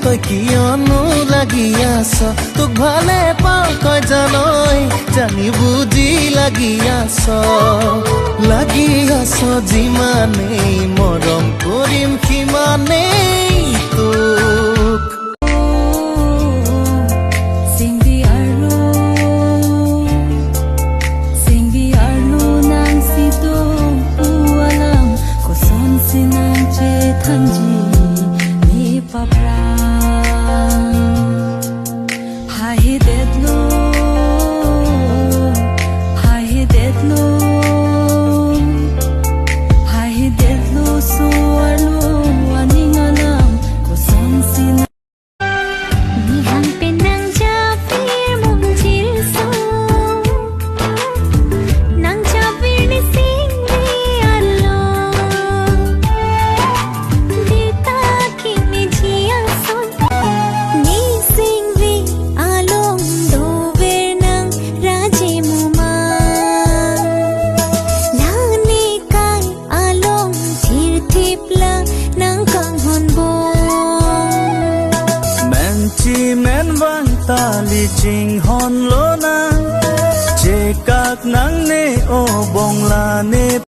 তই কিয়নো লাগি আছ তোক ভালে পাওঁ কয় জানই জানি বুজি লাগি আছ যিমানেই মৰম কৰিম সিমানেই তোক tali ching hon lo na che kak nang ne o bong la ne